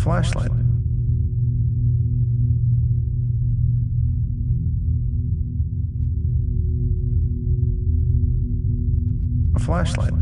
flashlight. A flashlight.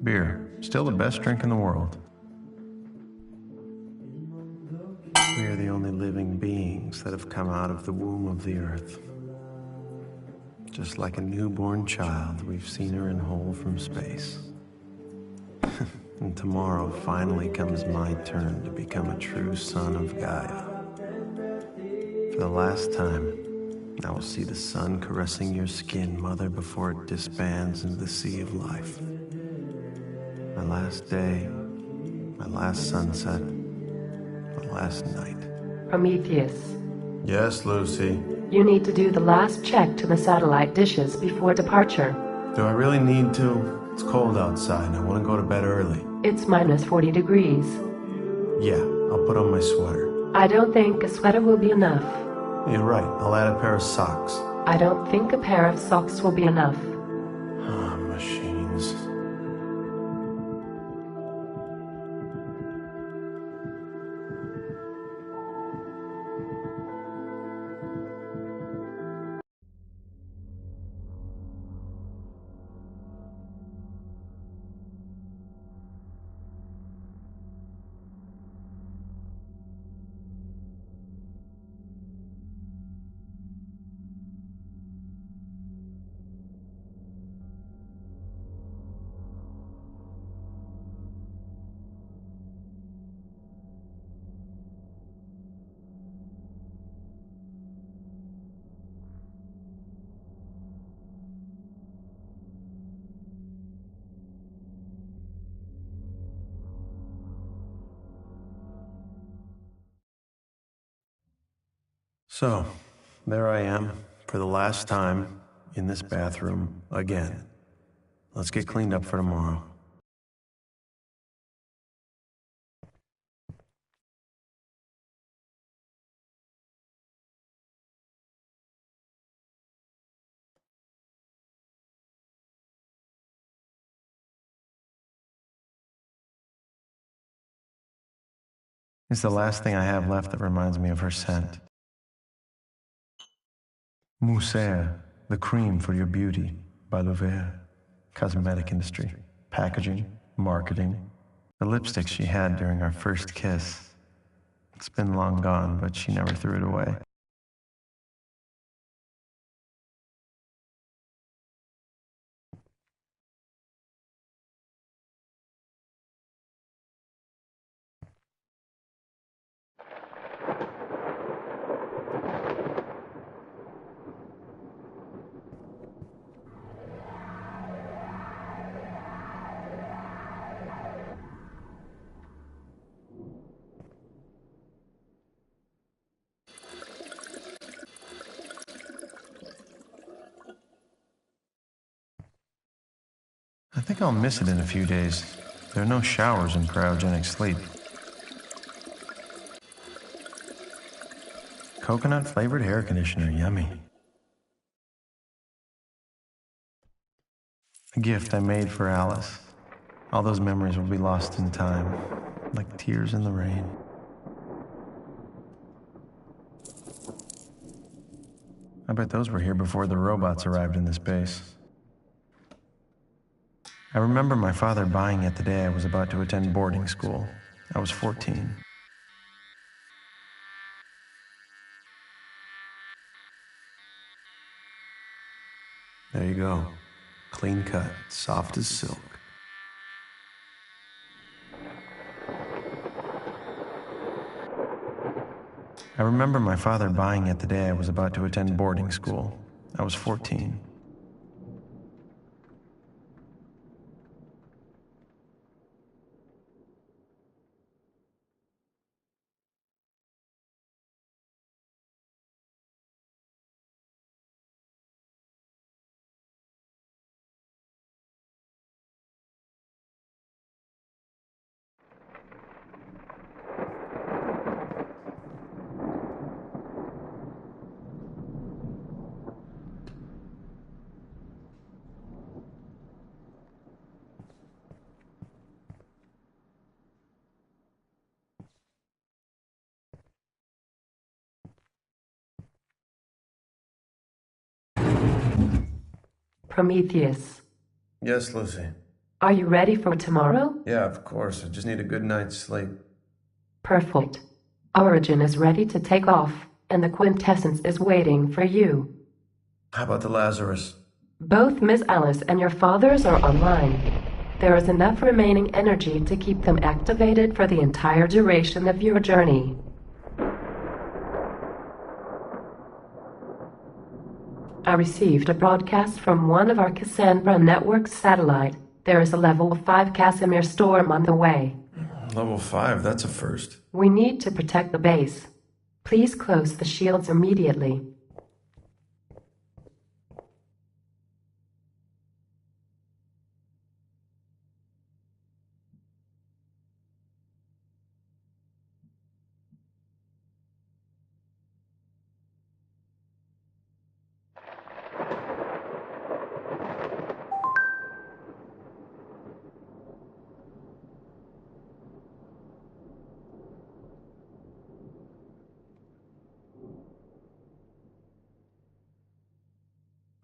Beer, still the best drink in the world. We are the only living beings that have come out of the womb of the earth. Just like a newborn child, we've seen her in whole from space. And tomorrow finally comes my turn to become a true son of Gaia. For the last time, I will see the sun caressing your skin, Mother, before it disbands into the sea of life. My last day, my last sunset, my last night. Prometheus, Yes, Lucy. you need to do the last check to the satellite dishes before departure. Do I really need to? It's cold outside. I want to go to bed early. It's minus 40 degrees. Yeah, I'll put on my sweater. I don't think a sweater will be enough. You're right. I'll add a pair of socks. I don't think a pair of socks will be enough. Ah, machines. So, there I am, for the last time, in this bathroom, again. Let's get cleaned up for tomorrow. It's the last thing I have left that reminds me of her scent. Moussaire, the cream for your beauty, by Louvre. Cosmetic industry, packaging, marketing. The lipstick she had during our first kiss. It's been long gone, but she never threw it away. I think I'll miss it in a few days. There are no showers in cryogenic sleep. Coconut flavored air conditioner, yummy. A gift I made for Alice. All those memories will be lost in time, like tears in the rain. I bet those were here before the robots arrived in this base. I remember my father buying it the day I was about to attend boarding school. I was 14. There you go. Clean cut, soft as silk. I remember my father buying it the day I was about to attend boarding school. I was 14. Prometheus, Yes, Lucy. are you ready for tomorrow? Yeah, of course. I just need a good night's sleep. Perfect. Origin is ready to take off, and the Quintessence is waiting for you. How about the Lazarus? Both Miss Alice and your fathers are online. There is enough remaining energy to keep them activated for the entire duration of your journey. I received a broadcast from one of our Cassandra Network satellite. There is a level 5 Casimir storm on the way. Level 5, that's a first. We need to protect the base. Please close the shields immediately.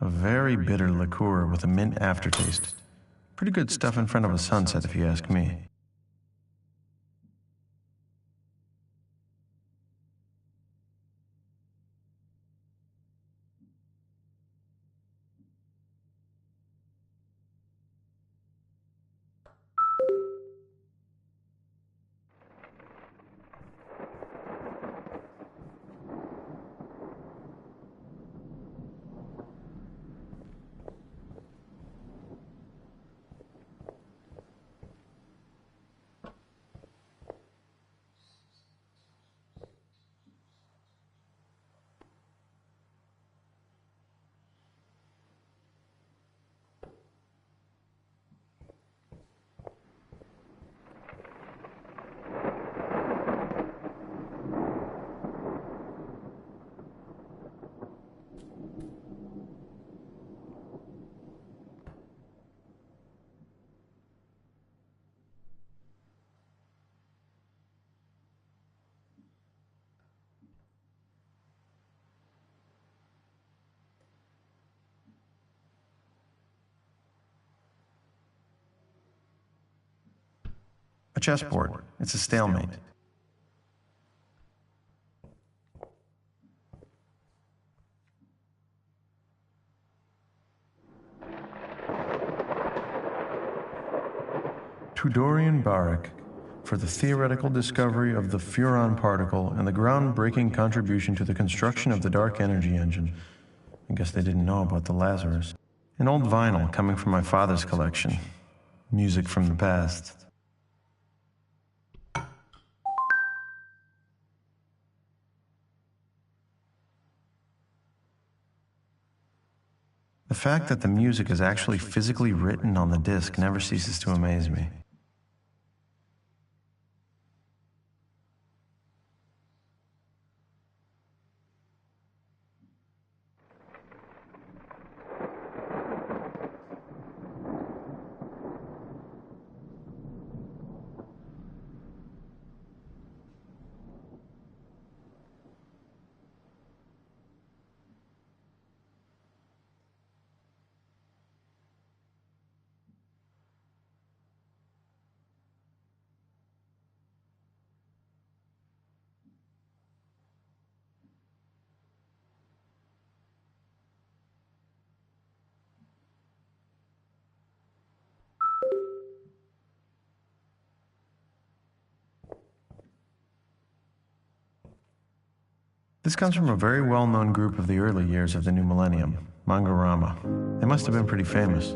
A very bitter liqueur with a mint aftertaste. Pretty good stuff in front of a sunset, if you ask me. A chessboard. It's a stalemate. To Dorian Barak for the theoretical discovery of the furon particle and the groundbreaking contribution to the construction of the dark energy engine. I guess they didn't know about the Lazarus. An old vinyl coming from my father's collection. Music from the past. The fact that the music is actually physically written on the disc never ceases to amaze me. This comes from a very well-known group of the early years of the new millennium, Mangorama. They must have been pretty famous.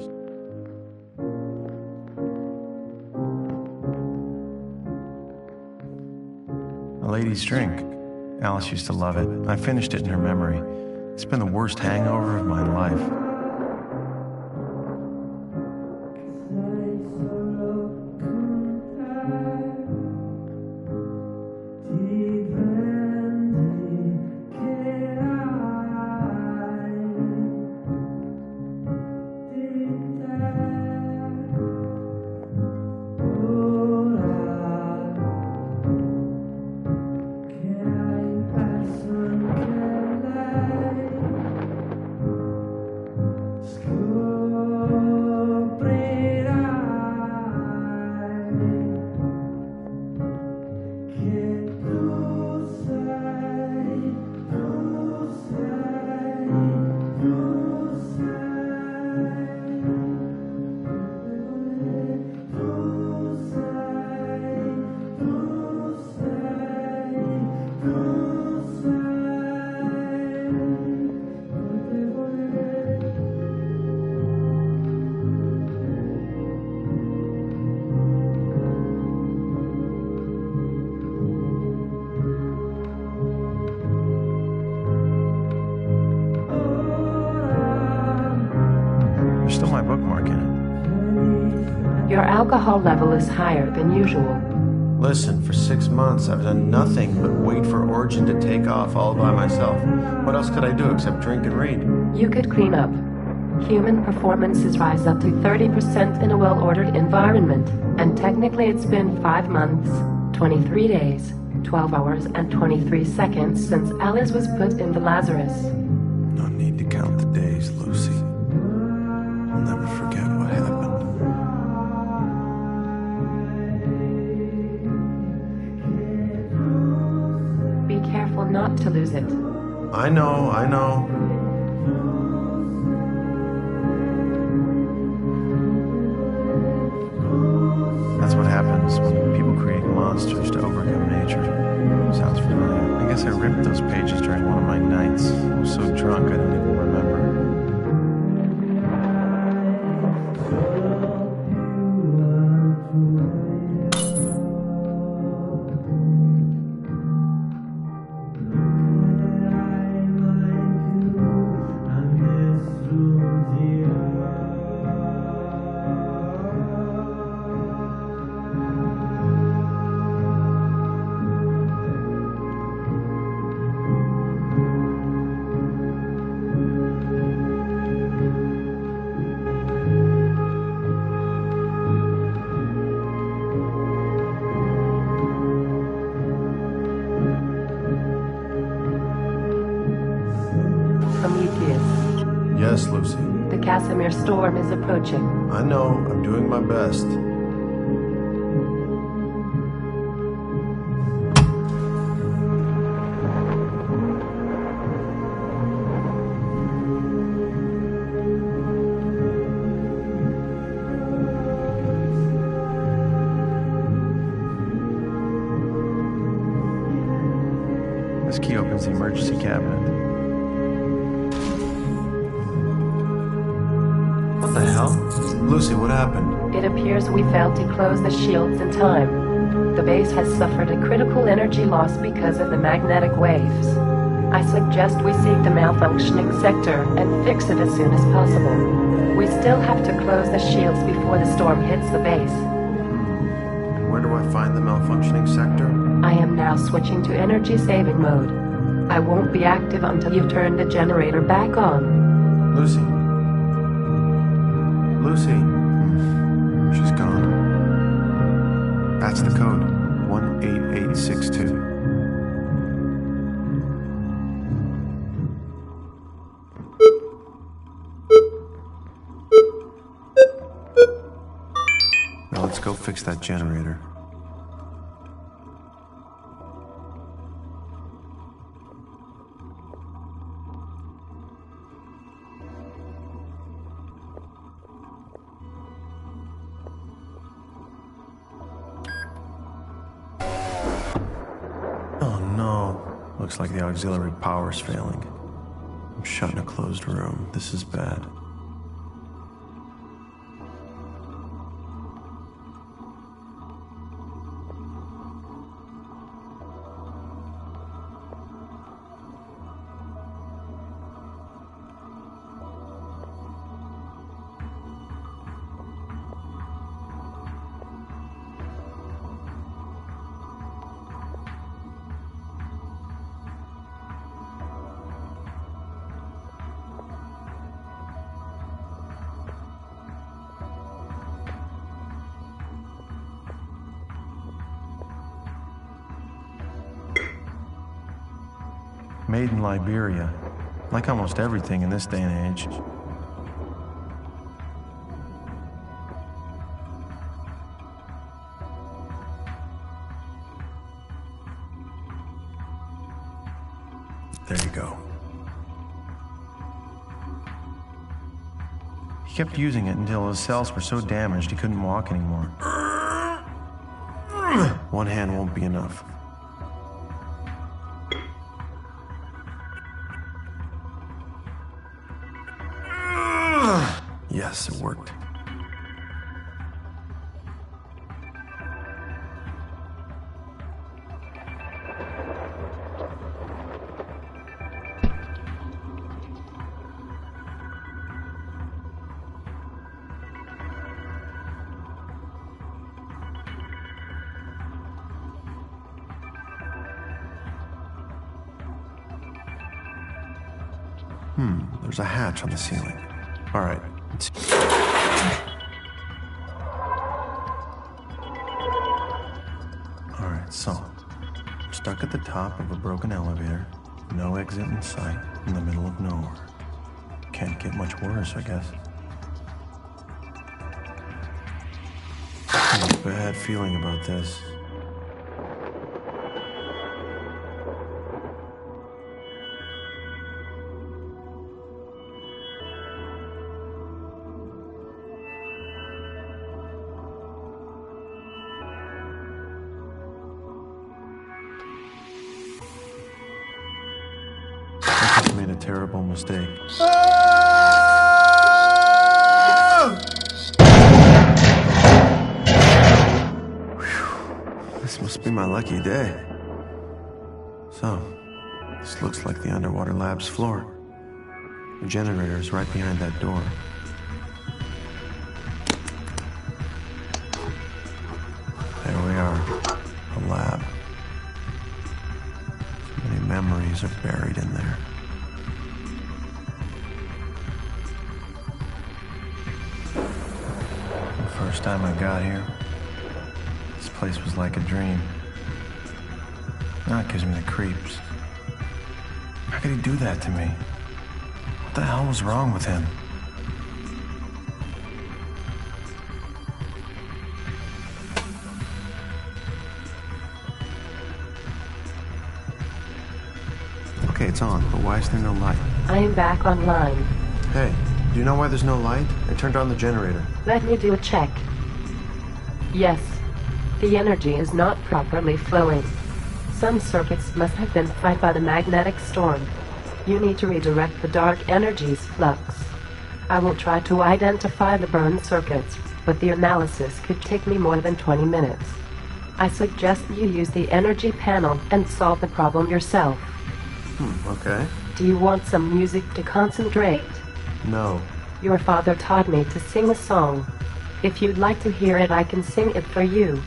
A lady's drink. Alice used to love it. I finished it in her memory. It's been the worst hangover of my life. Your alcohol level is higher than usual. Listen, for 6 months I've done nothing but wait for Origin to take off all by myself. What else could I do except drink and read? You could clean up. Human performances rise up to 30% in a well-ordered environment. And technically it's been 5 months, 23 days, 12 hours, and 23 seconds since Alice was put in the Lazarus. No need to count the days, Lucy. I'll never forget what happened. Be careful not to lose it. I know. That's what happens when people create monsters to overcome nature. Sounds familiar. I guess I ripped those pages during one of my nights. I was so drunk I didn't even remember. Yes, Lucy. The Casimir storm is approaching. I know. I'm doing my best. opens the emergency cabinet. What the hell? Lucy, what happened? It appears we failed to close the shields in time. The base has suffered a critical energy loss because of the magnetic waves. I suggest we seek the malfunctioning sector and fix it as soon as possible. We still have to close the shields before the storm hits the base. And where do I find the malfunctioning sector? I am now switching to energy saving mode. I won't be active until you turn the generator back on. Lucy? Lucy? She's gone. That's the code. 18862. Now let's go fix that generator. Looks like the auxiliary power's failing. I'm shut in a closed room. This is bad. Made in Liberia, like almost everything in this day and age. There you go. He kept using it until his cells were so damaged he couldn't walk anymore. One hand won't be enough. Yes, it worked. There's a hatch on the ceiling. All right. Alright, so I'm stuck at the top of a broken elevator, no exit in sight, in the middle of nowhere. Can't get much worse, I guess. I have a bad feeling about this. Made a terrible mistake. Whew. This must be my lucky day. So, this looks like the underwater lab's floor. The generator is right behind that door. There we are, the lab. So many memories are buried in there. First time I got here, this place was like a dream. Now it gives me the creeps. How could he do that to me? What the hell was wrong with him? Okay, it's on, but why is there no light? I am back online. Hey, do you know why there's no light? I turned on the generator. Let me do a check. Yes, the energy is not properly flowing. Some circuits must have been fried by the magnetic storm. You need to redirect the dark energy's flux. I will try to identify the burned circuits, but the analysis could take me more than 20 minutes. I suggest you use the energy panel and solve the problem yourself. Okay. Do you want some music to concentrate? No. Your father taught me to sing a song. If you'd like to hear it, I can sing it for you.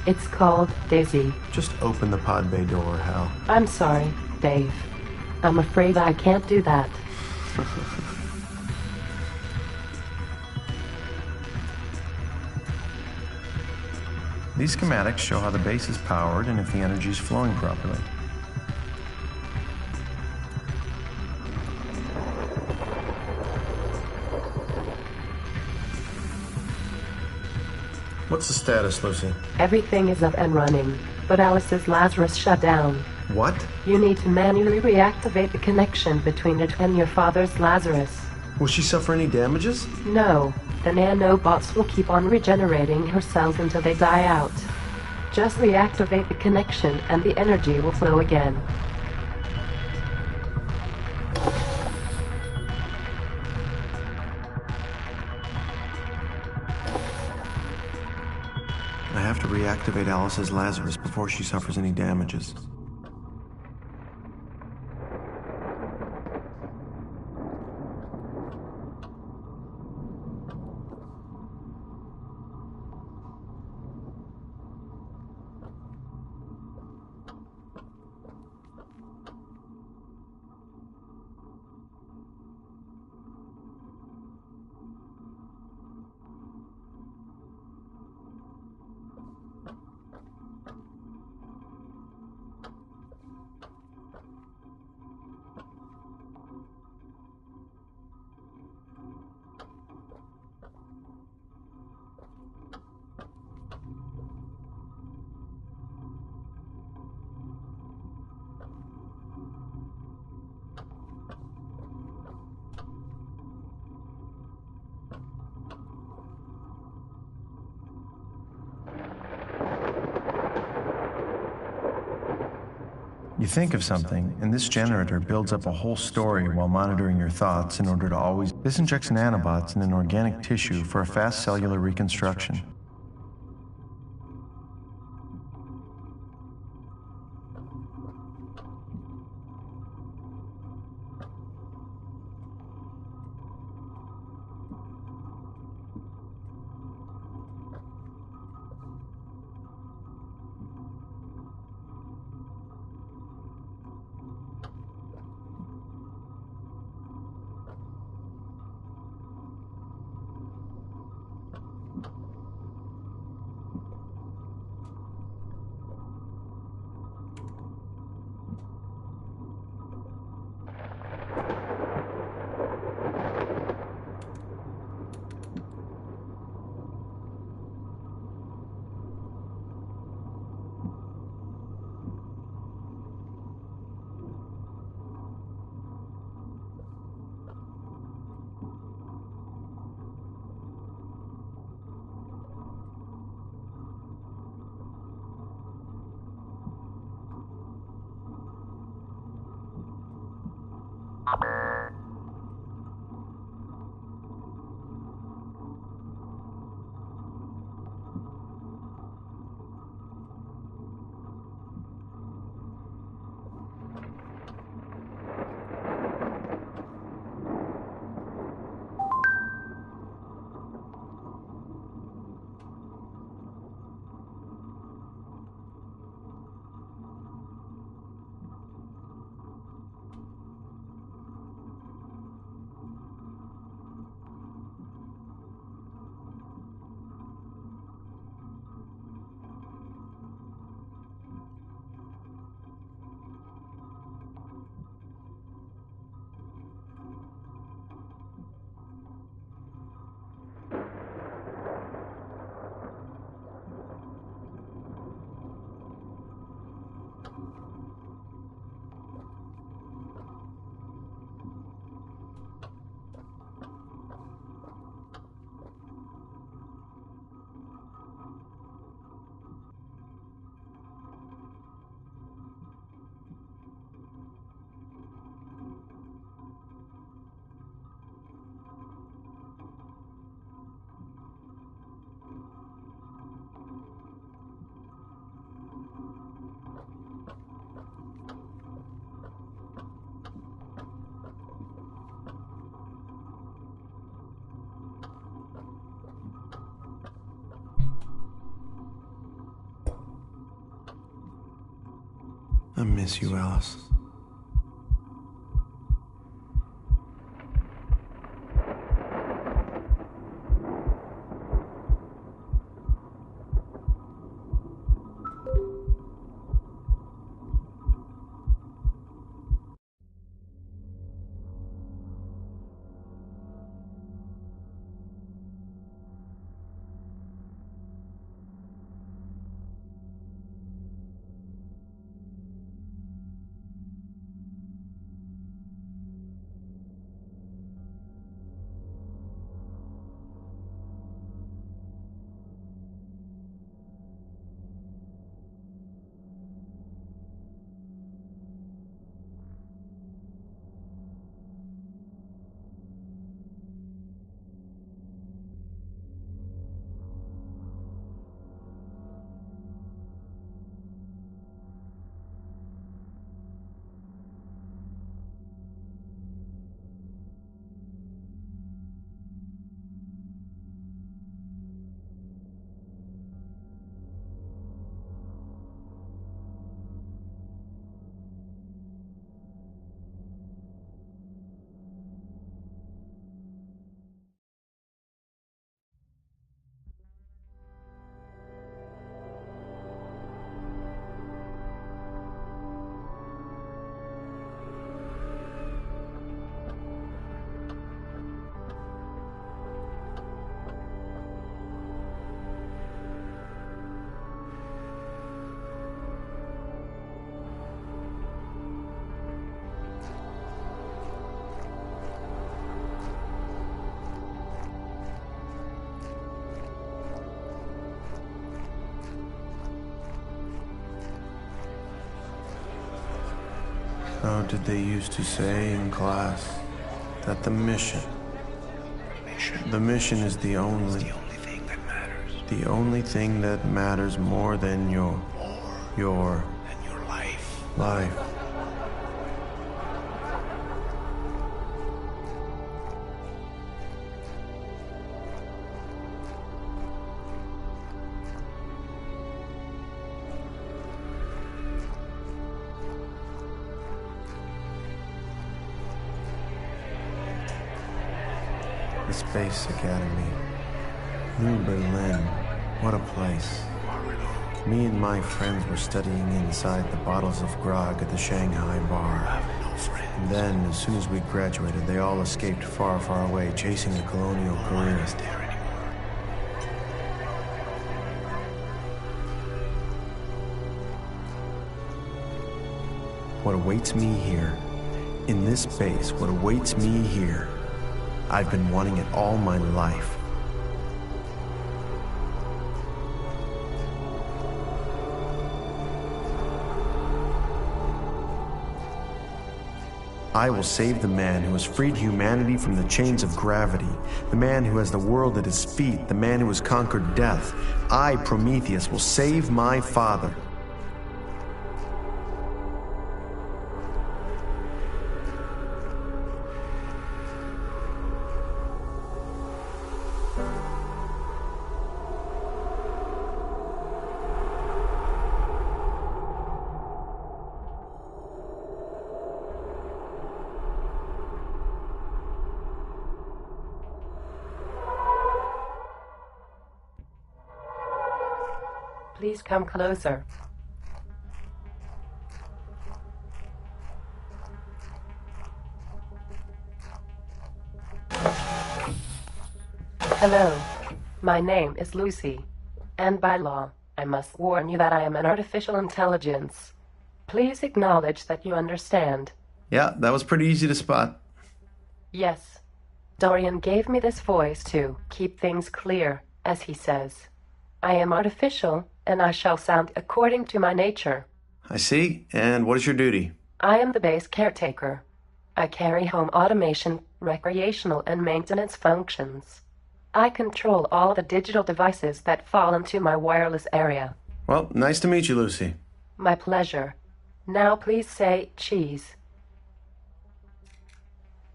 It's called Daisy. Just open the pod bay door, Hal. I'm sorry, Dave. I'm afraid I can't do that. These schematics show how the base is powered and if the energy is flowing properly. What's the status, Lucy? Everything is up and running, but Alice's Lazarus shut down. What? You need to manually reactivate the connection between it and your father's Lazarus. Will she suffer any damages? No, the nanobots will keep on regenerating her cells until they die out. Just reactivate the connection and the energy will flow again. I have to reactivate Alice's Lazarus before she suffers any damages. You think of something, and this generator builds up a whole story while monitoring your thoughts in order to always... This injects nanobots in an organic tissue for a fast cellular reconstruction. I miss you, Alice. How did they used to say in class that the mission is the only thing that matters more than your life. The Space Academy. New Berlin. What a place. Me and my friends were studying inside the bottles of grog at the Shanghai bar. And then, as soon as we graduated, they all escaped far, far away, chasing a colonial career. What awaits me here, in this base, what awaits me here, I've been wanting it all my life. I will save the man who has freed humanity from the chains of gravity, the man who has the world at his feet, the man who has conquered death. I, Prometheus, will save my father. Please come closer. Hello. My name is Lucy. And by law, I must warn you that I am an artificial intelligence. Please acknowledge that you understand. Yeah, that was pretty easy to spot. Yes. Dorian gave me this voice to keep things clear, as he says. I am artificial, and I shall sound according to my nature. I see. And what is your duty? I am the base caretaker. I carry home automation, recreational, and maintenance functions. I control all the digital devices that fall into my wireless area. Well, nice to meet you, Lucy. My pleasure. Now please say cheese.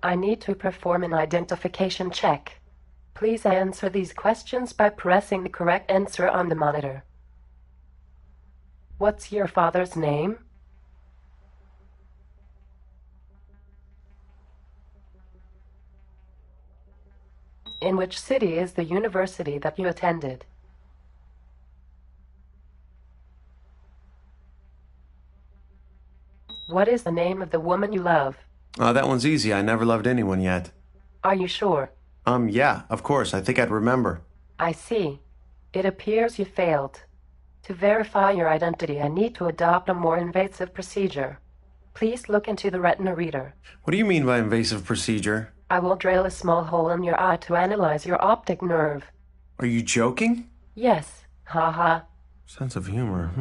I need to perform an identification check. Please answer these questions by pressing the correct answer on the monitor. What's your father's name? In which city is the university that you attended? What is the name of the woman you love? That one's easy. I never loved anyone yet. Are you sure? Yeah, of course. I think I'd remember. I see. It appears you failed. To verify your identity, I need to adopt a more invasive procedure. Please look into the retina reader. What do you mean by invasive procedure? I will drill a small hole in your eye to analyze your optic nerve. Are you joking? Yes. Haha. Sense of humor,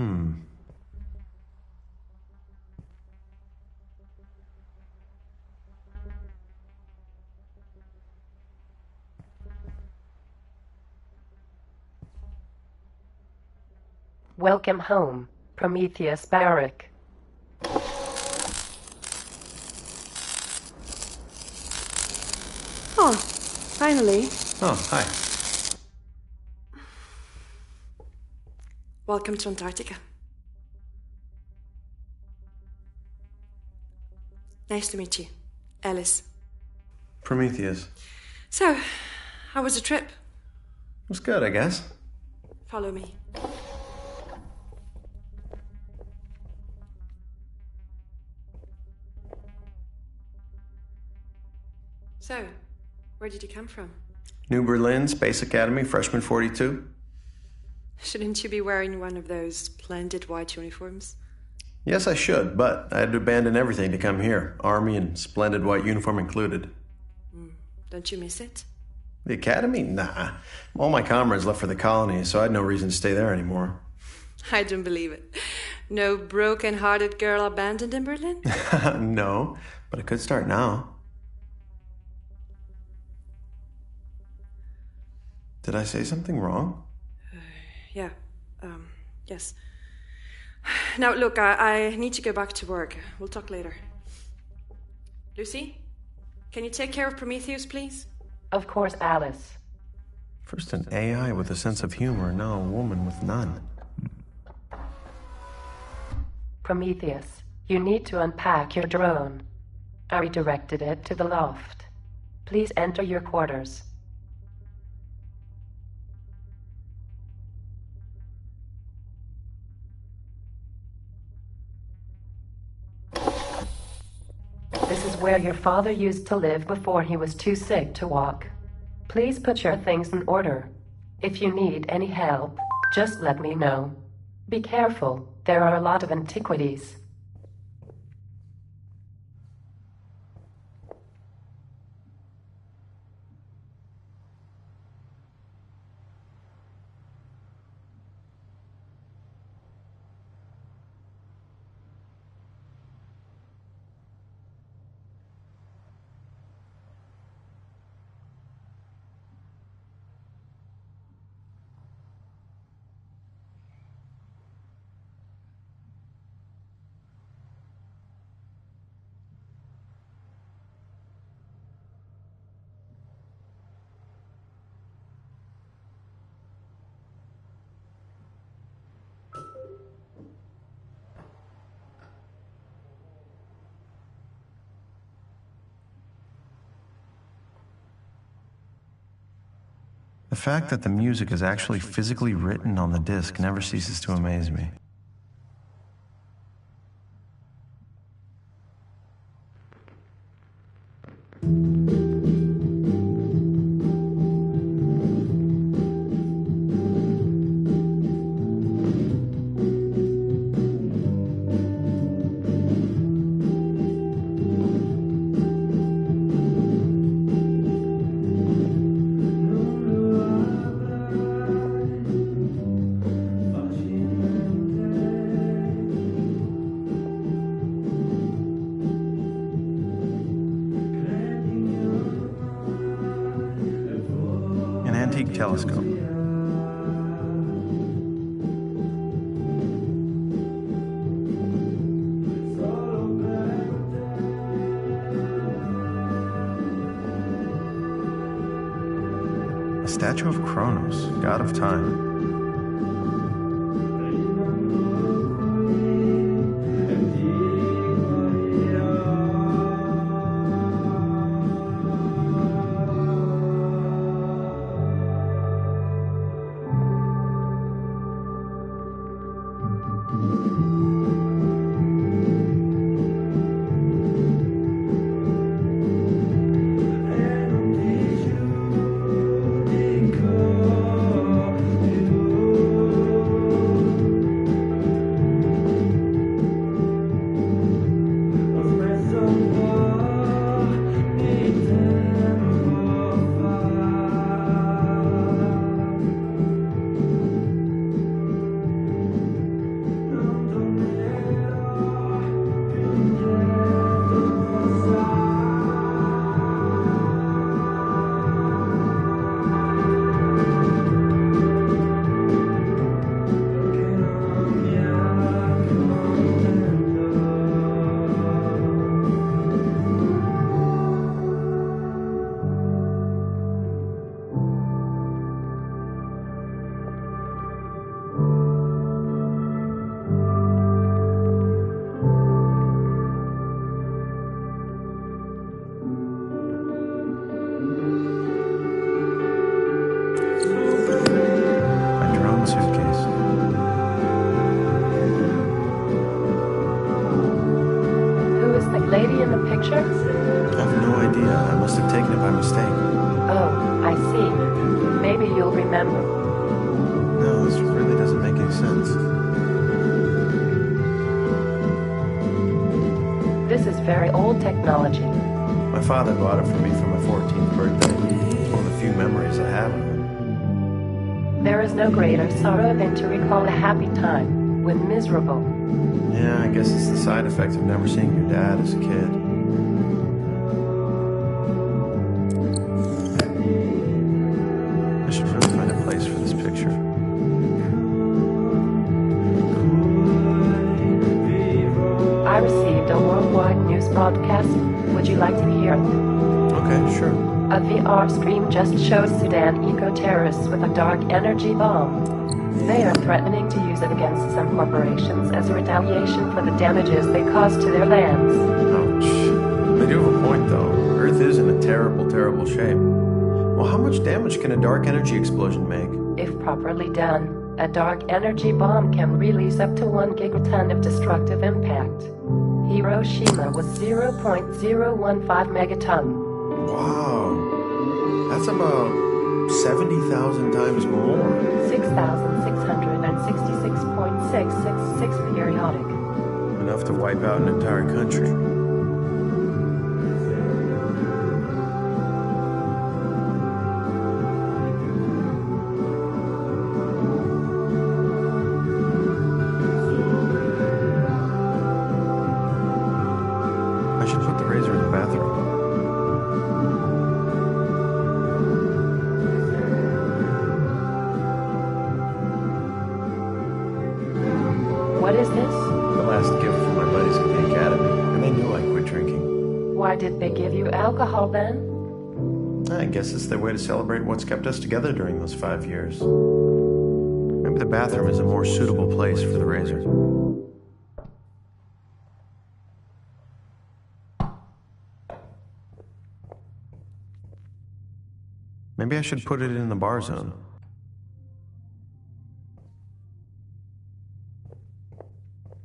Welcome home, Prometheus Barrack. Oh, finally. Oh, hi. Welcome to Antarctica. Nice to meet you, Alice. Prometheus. So, how was the trip? It was good, I guess. Follow me. So, where did you come from? New Berlin, Space Academy, freshman 42. Shouldn't you be wearing one of those splendid white uniforms? Yes, I should, but I had to abandon everything to come here. Army and splendid white uniform included. Don't you miss it? The academy? Nah. All my comrades left for the colony, so I had no reason to stay there anymore. I don't believe it. No broken-hearted girl abandoned in Berlin? No, but I could start now. Did I say something wrong? Yeah. Yes. Now, look, I need to go back to work. We'll talk later. Lucy, can you take care of Prometheus, please? Of course, Alice. First an AI with a sense of humor, now a woman with none. Prometheus, you need to unpack your drone. I redirected it to the loft. Please enter your quarters. This is where your father used to live before he was too sick to walk. Please put your things in order. If you need any help, just let me know. Be careful, there are a lot of antiquities. The fact that the music is actually physically written on the disc never ceases to amaze me. Antique telescope. A statue of Kronos, god of time. picture? I have no idea. I must have taken it by mistake. Oh, I see. Maybe you'll remember. No, this really doesn't make any sense. This is very old technology. My father bought it for me for my 14th birthday. It's one of the few memories I have of it. There is no greater sorrow than to recall a happy time when miserable. Yeah, I guess it's the side effect of never seeing your dad as a kid. I should really find a place for this picture. I received a worldwide news broadcast. Would you like to hear it? Okay, sure. A VR stream just shows Sudan eco-terrorists with a dark energy bomb. They are threatening to use it against some corporations as a retaliation for the damages they caused to their lands. Ouch. They do have a point, though. Earth is in a terrible, terrible shape. Well, how much damage can a dark energy explosion make? If properly done, a dark energy bomb can release up to 1 gigaton of destructive impact. Hiroshima was 0.015 megaton. Wow. That's about 70,000 times more. 6,666.666 periodic. Enough to wipe out an entire country. I should put the razor in the bathroom. What is this? The last gift from my buddies at the academy, and they knew I quit drinking. Why did they give you alcohol then? I guess it's their way to celebrate what's kept us together during those 5 years. Maybe the bathroom is a more suitable place for the razor. Maybe I should put it in the bar zone.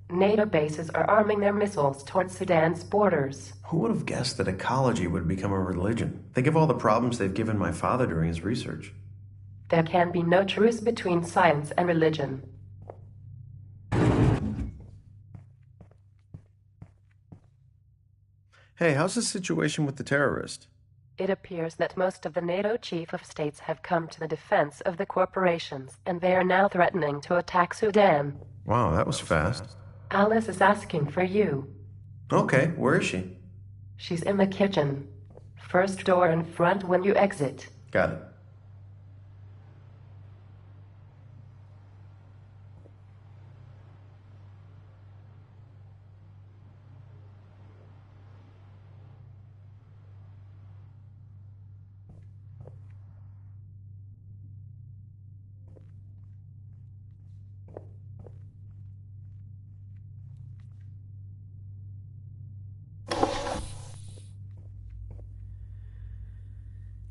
NATO bases are arming their missiles towards Sudan's borders. Who would have guessed that ecology would become a religion? Think of all the problems they've given my father during his research. There can be no truce between science and religion. Hey, how's the situation with the terrorist? It appears that most of the NATO chief of states have come to the defense of the corporations, and they are now threatening to attack Sudan. Wow, that was fast. Alice is asking for you. Okay, where is she? She's in the kitchen. First door in front when you exit. Got it.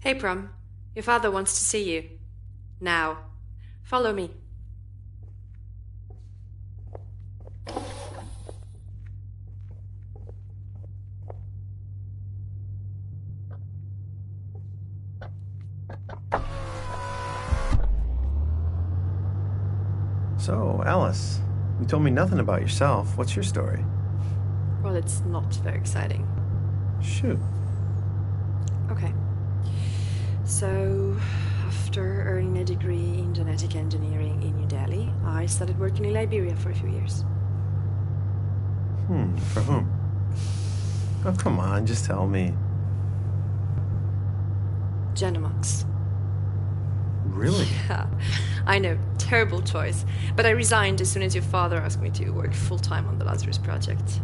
Hey, Prom. Your father wants to see you. Now. Follow me. So, Alice, you told me nothing about yourself. What's your story? Well, it's not very exciting. Shoot. Okay. So, after earning a degree in genetic engineering in New Delhi, I started working in Liberia for a few years. For whom? Oh, come on, just tell me. Genomox. Really? Yeah, I know, terrible choice. But I resigned as soon as your father asked me to work full-time on the Lazarus project.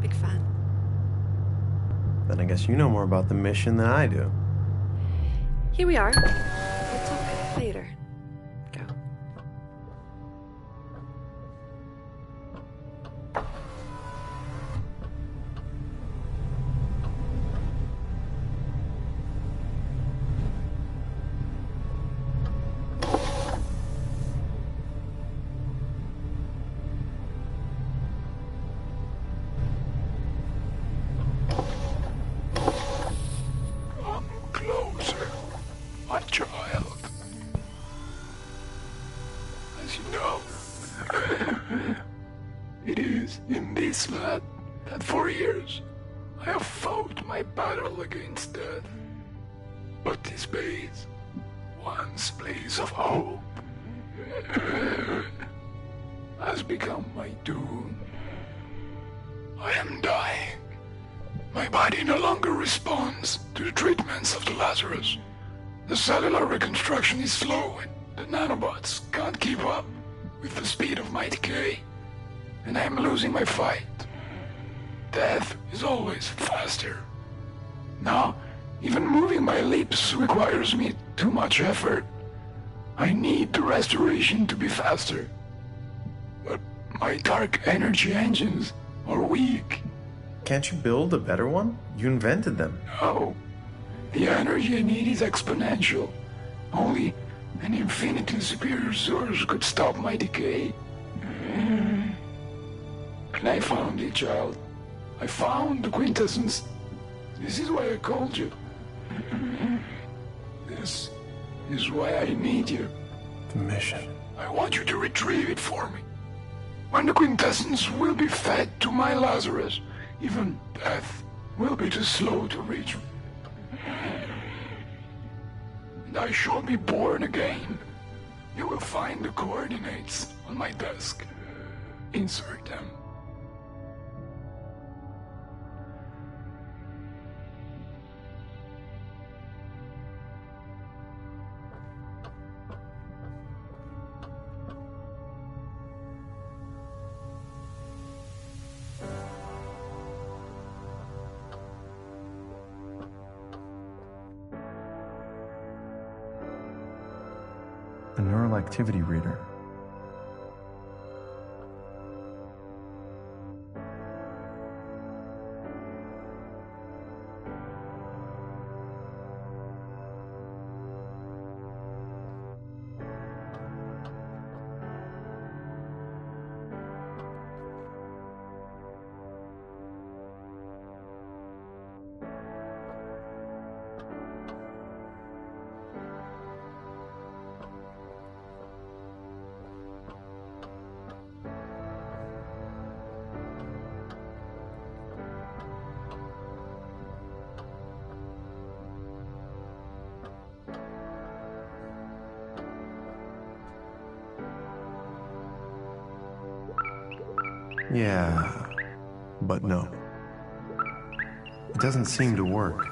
Big fan. Then I guess you know more about the mission than I do. Here we are. We'll talk later. Go. you know. It is in this land that for years I have fought my battle against death. But this base, once place of hope, has become my doom. I am dying. My body no longer responds to the treatments of the Lazarus. The cellular reconstruction is slow and the nanobots can't keep up with the speed of my decay. And I am losing my fight. Death is always faster. Now, even moving my lips requires me too much effort. I need the restoration to be faster. But my dark energy engines are weak. Can't you build a better one? You invented them. No. The energy I need is exponential. Only an infinitely superior source could stop my decay. And I found it, child. I found the quintessence. This is why I called you. This is why I need you. The mission. I want you to retrieve it for me. When the quintessence will be fed to my Lazarus, even death will be too slow to reach me. And I shall be born again. You will find the coordinates on my desk. Insert them. A neural activity reader. Yeah, but no. It doesn't seem to work.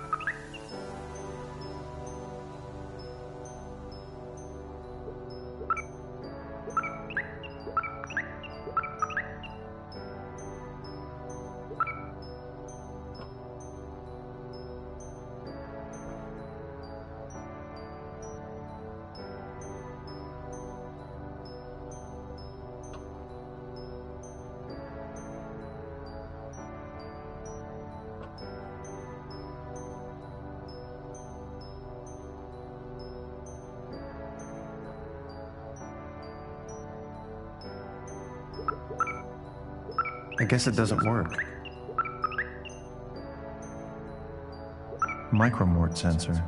I guess it doesn't work. Micromort sensor.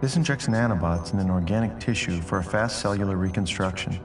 This injects nanobots in an organic tissue for a fast cellular reconstruction.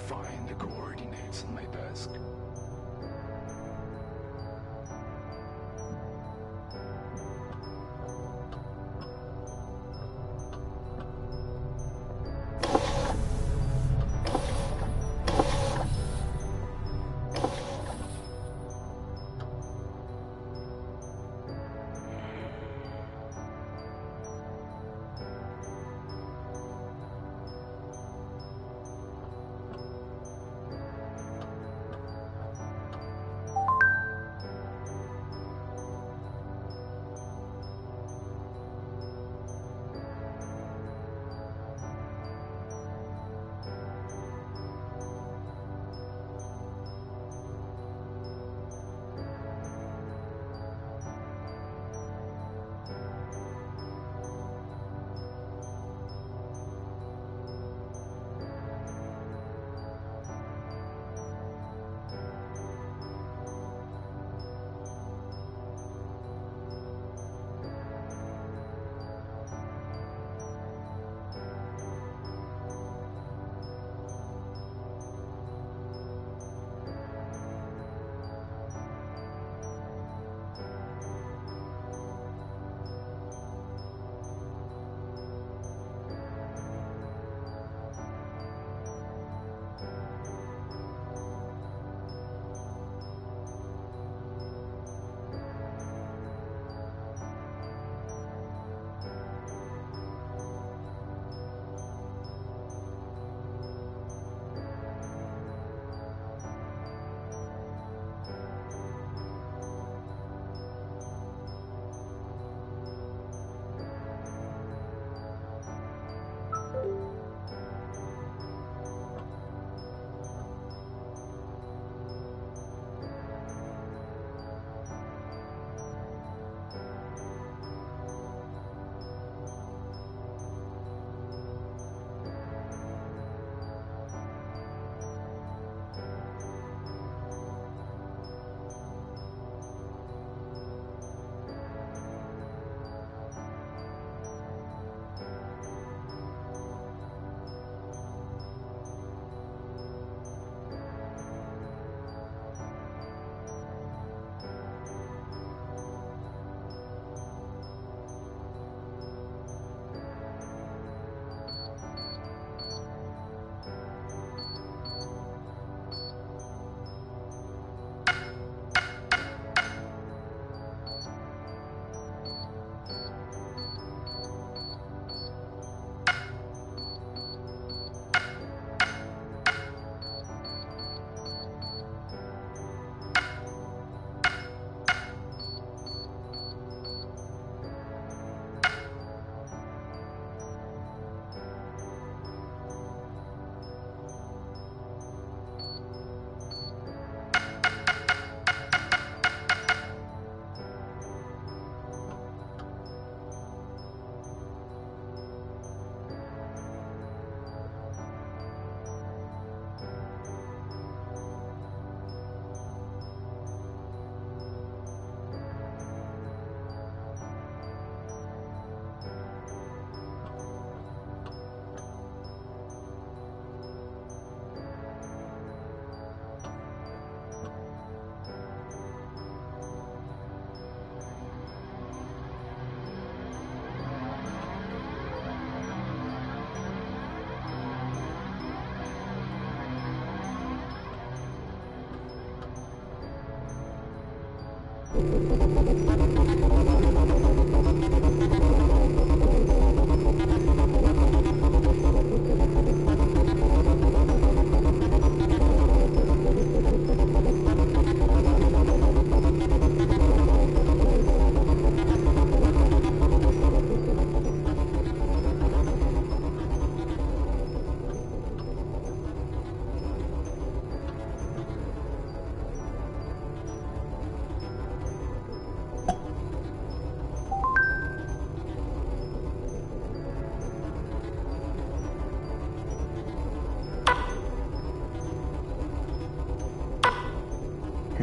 find the coordinates on my desk.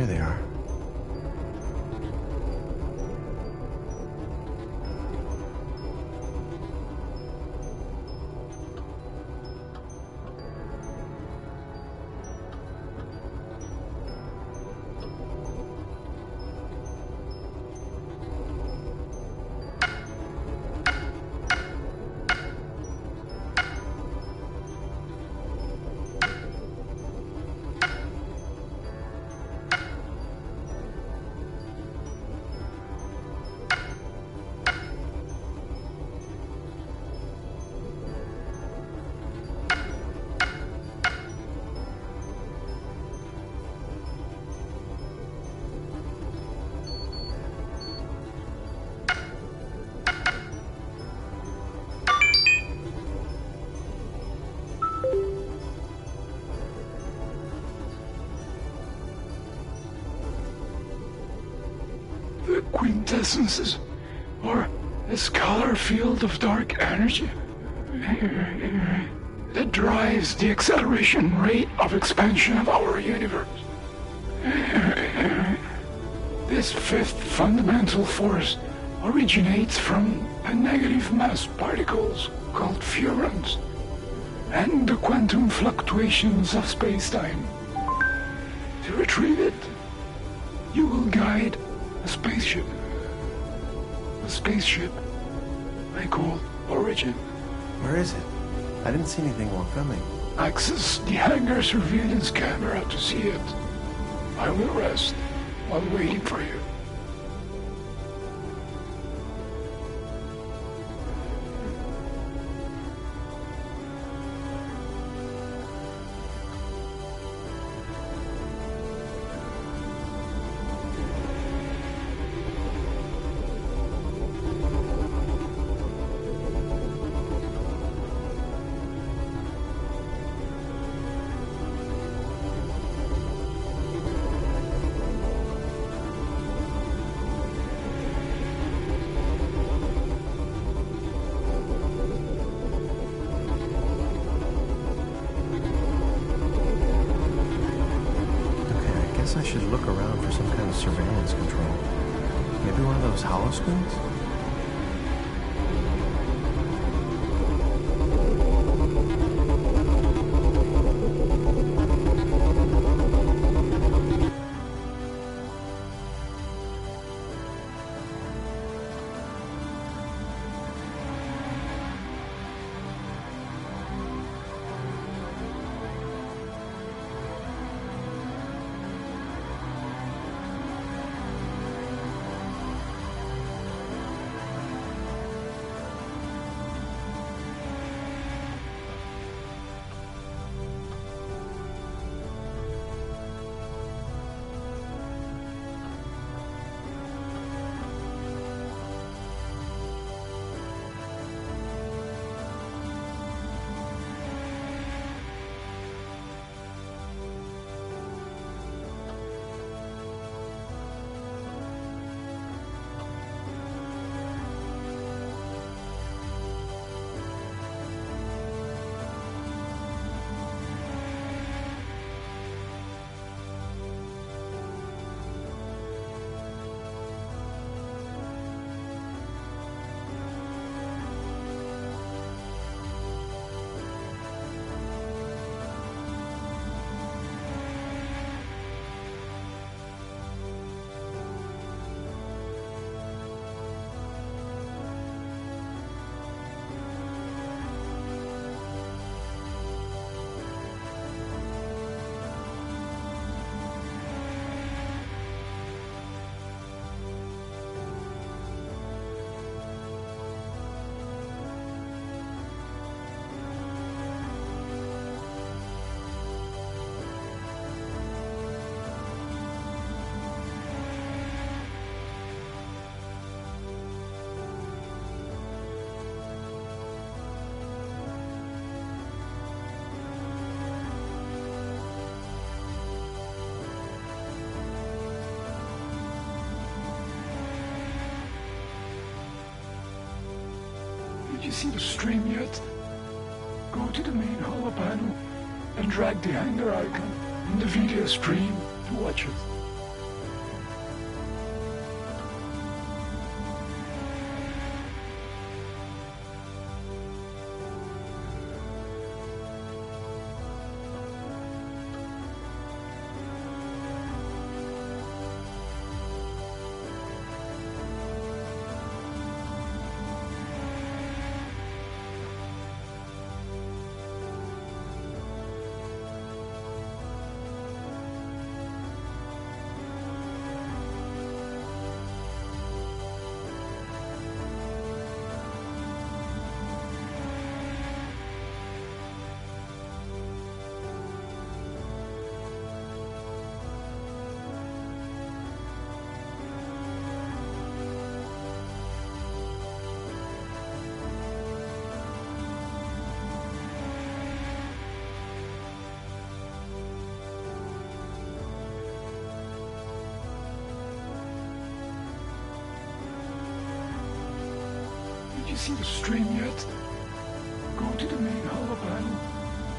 Here they are. quintessences, or a scalar field of dark energy that drives the acceleration rate of expansion of our universe. This fifth fundamental force originates from the negative mass particles called furans and the quantum fluctuations of space-time. To retrieve it, you will guide a spaceship. A spaceship I call Origin. Where is it? I didn't see anything while coming. Access the hangar surveillance camera to see it. I will rest while waiting for you. I should look around for some kind of surveillance control. Maybe one of those hollow screens? Did you see the stream yet? Go to the main holo panel and drag the hangar icon in the video stream to watch it. see the stream yet? Go to the main holo panel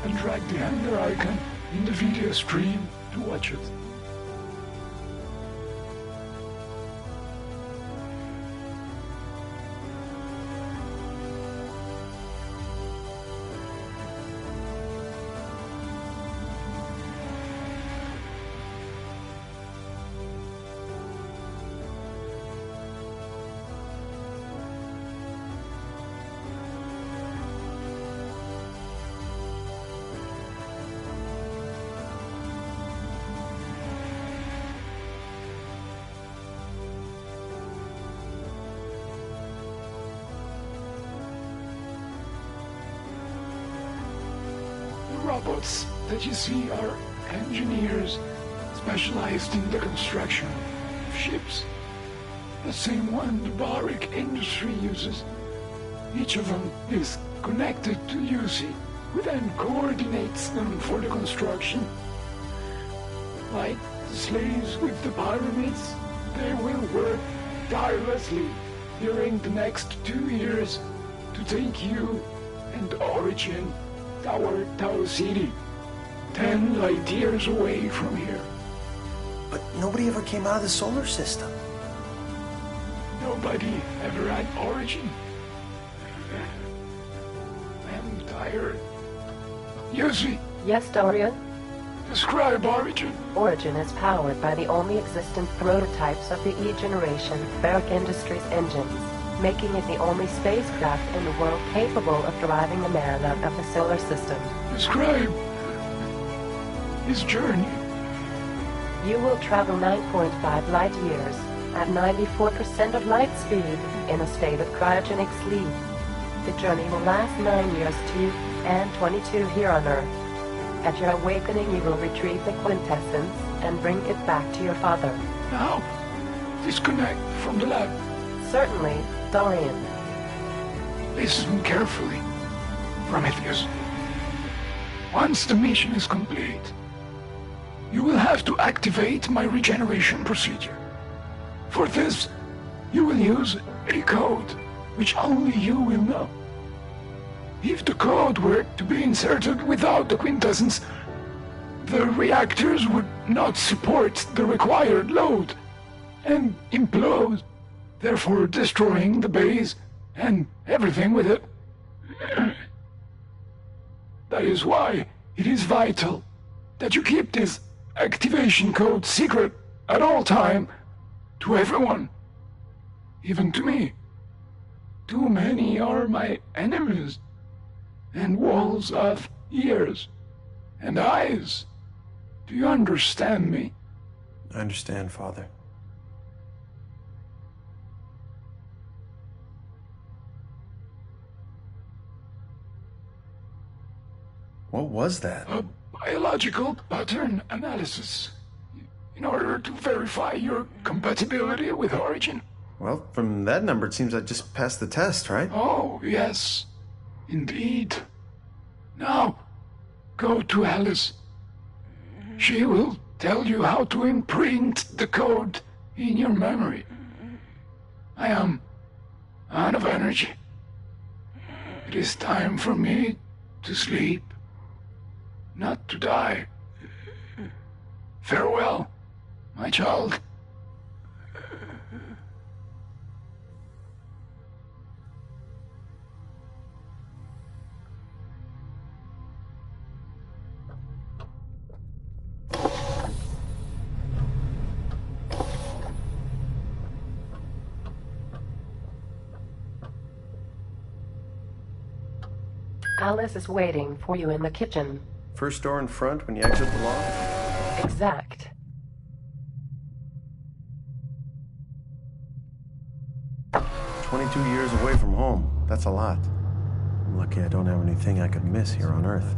and drag the hanger icon in the video stream to watch it. Robots that you see are engineers specialized in the construction of ships. The same one the Barik industry uses. Each of them is connected to UC, who then coordinates them for the construction. Like the slaves with the pyramids, they will work tirelessly during the next 2 years to take you and Origin, our Tau City, 10 light years away from here. But nobody ever came out of the solar system. Nobody ever had Origin. I am tired. Yuzi, Yes, Dorian? describe Origin. Origin is powered by the only existent prototypes of the E-generation Barik Industries engines, making it the only spacecraft in the world capable of driving a man out of the solar system. Describe his journey. You will travel 9.5 light years at 94% of light speed in a state of cryogenic sleep. The journey will last 9 years to and 22 here on Earth. At your awakening, you will retrieve the quintessence and bring it back to your father. Now, disconnect from the lab. Certainly, Dorian. Listen carefully, Prometheus. Once the mission is complete, you will have to activate my regeneration procedure. For this, you will use a code which only you will know. If the code were to be inserted without the quintessence, the reactors would not support the required load and implode, therefore destroying the base and everything with it. That is why it is vital that you keep this activation code secret at all time to everyone, even to me. Too many are my enemies, and walls of ears and eyes. Do you understand me? I understand, Father. What was that? A biological pattern analysis in order to verify your compatibility with Origin. Well, from that number, it seems I just passed the test, right? Oh, yes, indeed. Now, go to Alice. She will tell you how to imprint the code in your memory. I am out of energy. It is time for me to sleep, not to die. Farewell, my child. Alice is waiting for you in the kitchen. First door in front when you exit the loft? Exact. "22 years away from home. That's a lot. I'm lucky I don't have anything I could miss here on Earth."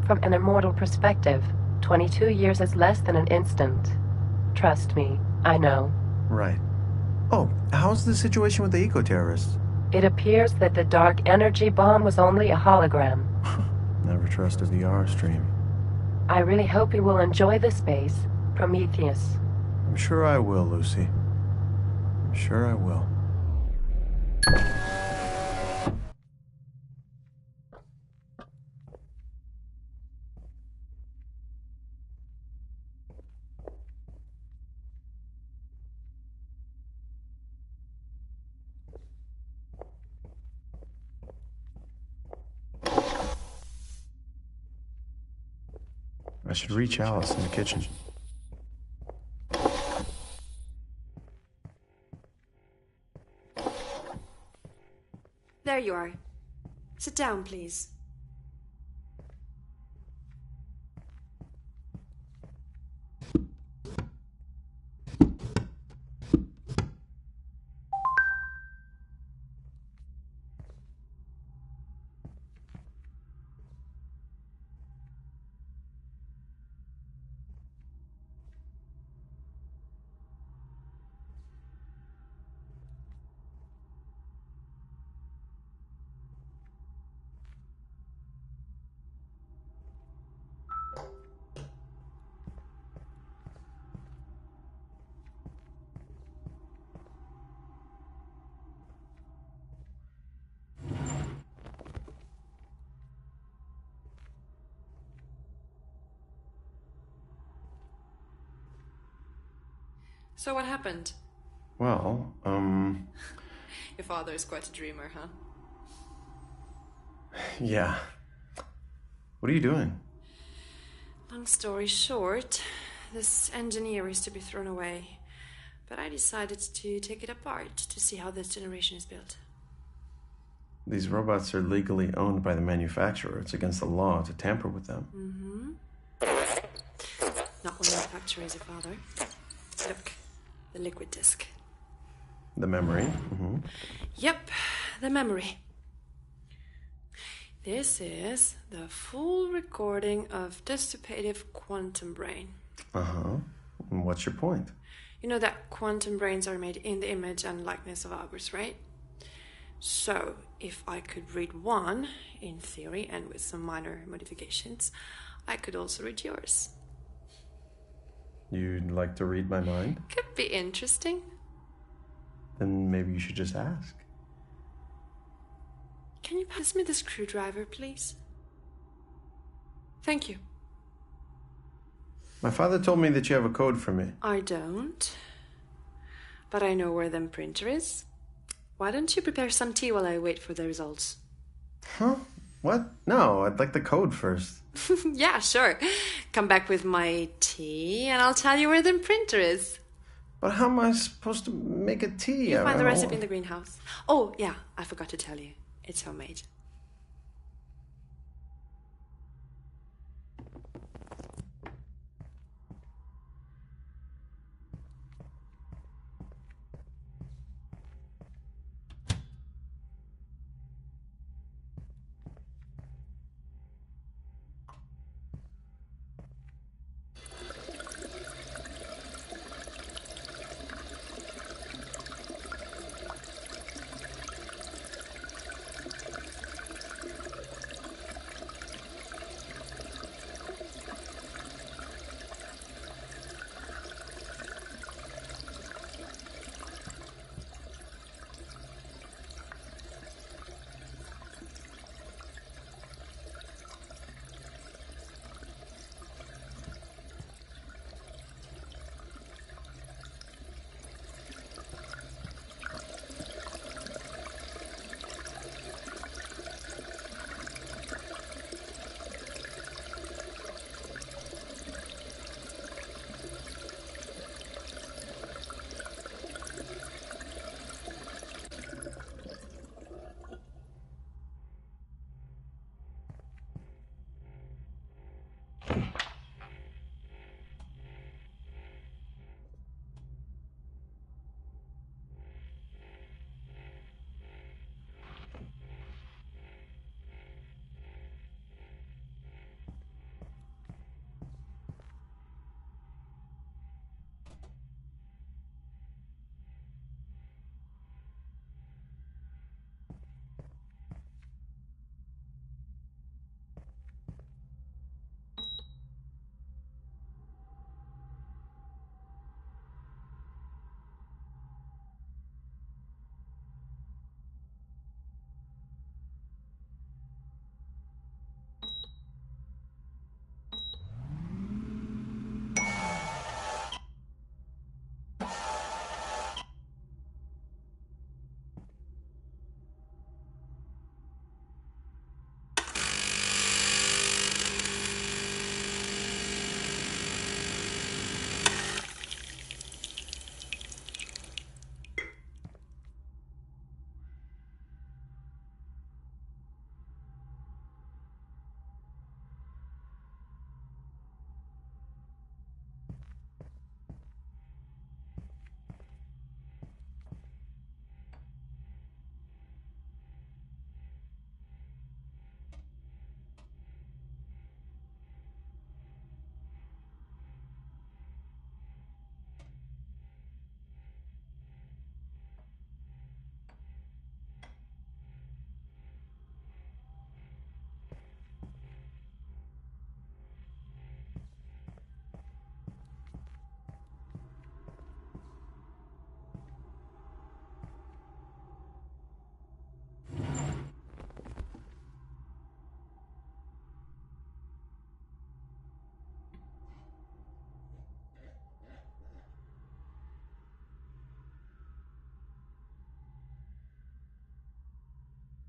From an immortal perspective, 22 years is less than an instant. Trust me, I know. Right. Oh, how's the situation with the eco-terrorists? It appears that the dark energy bomb was only a hologram. Never trust a VR stream. I really hope you will enjoy the space, Prometheus. I'm sure I will, Lucy. I'm sure I will. I should reach Alice in the kitchen. There you are. Sit down, please. So what happened? Well, Your father is quite a dreamer, huh? yeah. What are you doing? Long story short, this engineer is to be thrown away. But I decided to take it apart to see how this generation is built. These robots are legally owned by the manufacturer. It's against the law to tamper with them. Not when the manufacturer is your father. Look, the liquid disk. The memory. Yep, the memory. This is the full recording of dissipative quantum brain. And what's your point? You know that quantum brains are made in the image and likeness of ours, right? So, if I could read one, in theory, and with some minor modifications, I could also read yours. You'd like to read my mind? Could be interesting. Then maybe you should just ask. Can you pass me the screwdriver, please? Thank you. My father told me that you have a code for me. I don't. But I know where the printer is. Why don't you prepare some tea while I wait for the results? Huh? What? No, I'd like the code first. Yeah, sure. Come back with my tea and I'll tell you where the printer is. But how am I supposed to make a tea? You find the recipe in the greenhouse. Oh, yeah, I forgot to tell you. It's homemade.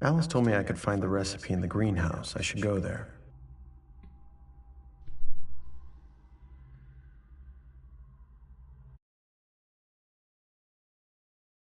Alice told me I could find the recipe in the greenhouse. I should go there.